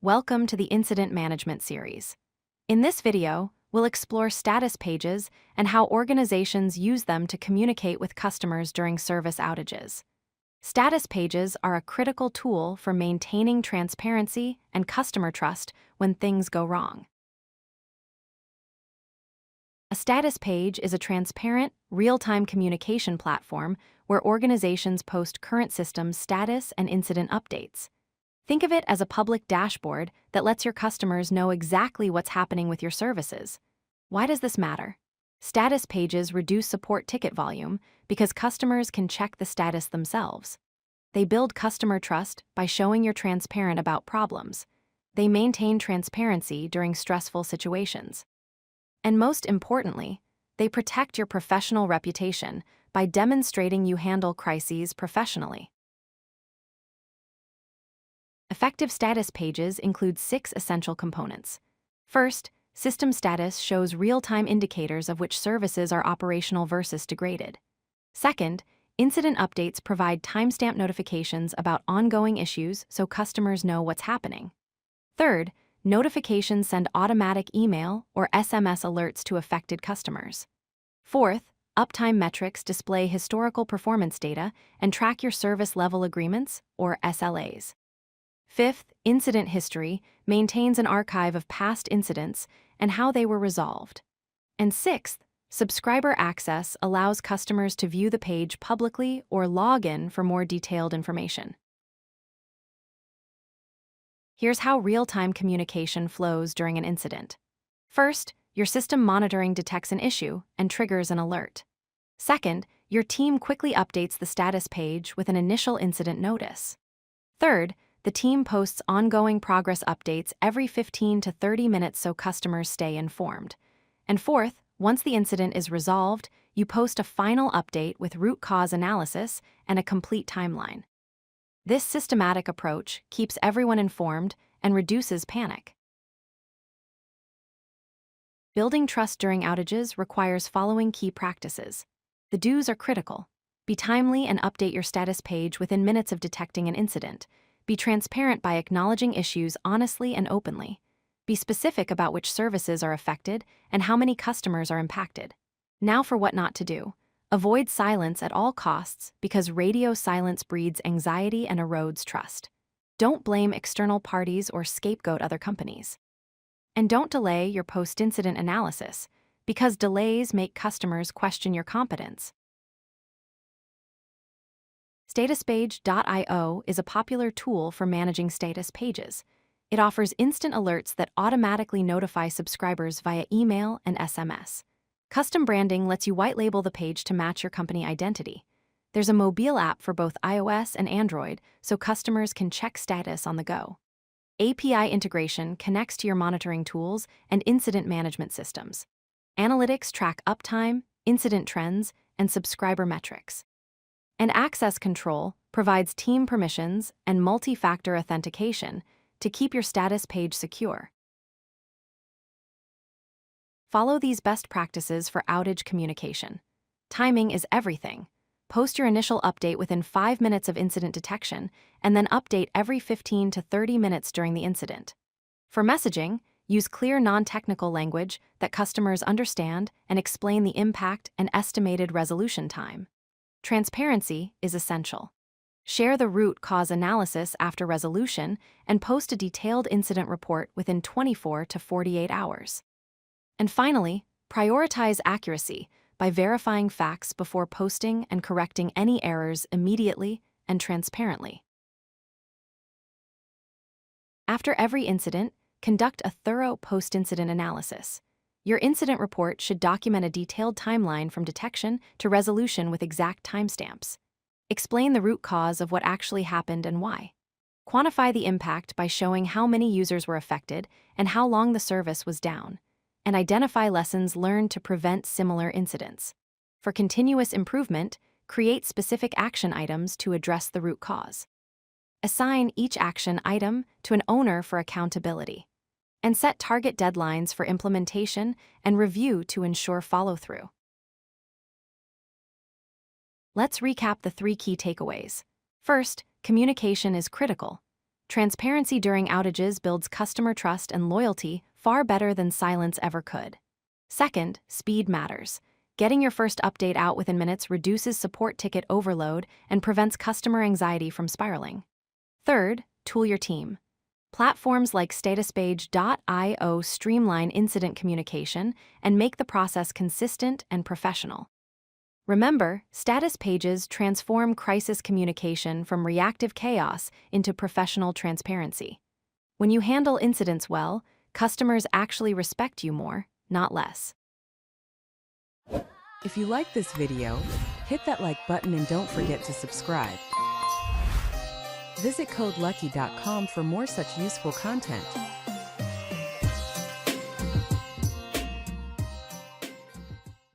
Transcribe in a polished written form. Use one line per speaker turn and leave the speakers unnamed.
Welcome to the Incident Management series. In this video, we'll explore status pages and how organizations use them to communicate with customers during service outages. Status pages are a critical tool for maintaining transparency and customer trust when things go wrong. A status page is a transparent, real-time communication platform where organizations post current system status and incident updates. Think of it as a public dashboard that lets your customers know exactly what's happening with your services. Why does this matter? Status pages reduce support ticket volume because customers can check the status themselves. They build customer trust by showing you're transparent about problems. They maintain transparency during stressful situations. And most importantly, they protect your professional reputation by demonstrating you handle crises professionally. Effective status pages include 6 essential components. First, system status shows real-time indicators of which services are operational versus degraded. Second, incident updates provide timestamp notifications about ongoing issues so customers know what's happening. Third, notifications send automatic email or SMS alerts to affected customers. Fourth, uptime metrics display historical performance data and track your service level agreements, or SLAs. Fifth, incident history maintains an archive of past incidents and how they were resolved. And sixth, subscriber access allows customers to view the page publicly or log in for more detailed information. Here's how real-time communication flows during an incident. First, your system monitoring detects an issue and triggers an alert. Second, your team quickly updates the status page with an initial incident notice. Third, the team posts ongoing progress updates every 15 to 30 minutes so customers stay informed. And fourth, once the incident is resolved, you post a final update with root cause analysis and a complete timeline. This systematic approach keeps everyone informed and reduces panic. Building trust during outages requires following key practices. The do's are critical. Be timely and update your status page within minutes of detecting an incident. Be transparent by acknowledging issues honestly and openly. Be specific about which services are affected and how many customers are impacted. Now for what not to do. Avoid silence at all costs because radio silence breeds anxiety and erodes trust. Don't blame external parties or scapegoat other companies. And don't delay your post-incident analysis because delays make customers question your competence. Statuspage.io is a popular tool for managing status pages. It offers instant alerts that automatically notify subscribers via email and SMS. Custom branding lets you white-label the page to match your company identity. There's a mobile app for both iOS and Android, so customers can check status on the go. API integration connects to your monitoring tools and incident management systems. Analytics track uptime, incident trends, and subscriber metrics. And access control provides team permissions and multi-factor authentication to keep your status page secure. Follow these best practices for outage communication. Timing is everything. Post your initial update within 5 minutes of incident detection, and then update every 15 to 30 minutes during the incident. For messaging, use clear non-technical language that customers understand and explain the impact and estimated resolution time. Transparency is essential. Share the root cause analysis after resolution and post a detailed incident report within 24 to 48 hours. And finally, prioritize accuracy by verifying facts before posting and correcting any errors immediately and transparently. After every incident, conduct a thorough post-incident analysis. Your incident report should document a detailed timeline from detection to resolution with exact timestamps. Explain the root cause of what actually happened and why. Quantify the impact by showing how many users were affected and how long the service was down. And identify lessons learned to prevent similar incidents. For continuous improvement, create specific action items to address the root cause. Assign each action item to an owner for accountability. And set target deadlines for implementation and review to ensure follow-through. Let's recap the 3 key takeaways. First, communication is critical. Transparency during outages builds customer trust and loyalty far better than silence ever could. Second, speed matters. Getting your first update out within minutes reduces support ticket overload and prevents customer anxiety from spiraling. Third, tool your team. Platforms like statuspage.io streamline incident communication and make the process consistent and professional. Remember, status pages transform crisis communication from reactive chaos into professional transparency. When you handle incidents well, customers actually respect you more, not less.
If you like this video, hit that like button and don't forget to subscribe. Visit codelucky.com for more such useful content.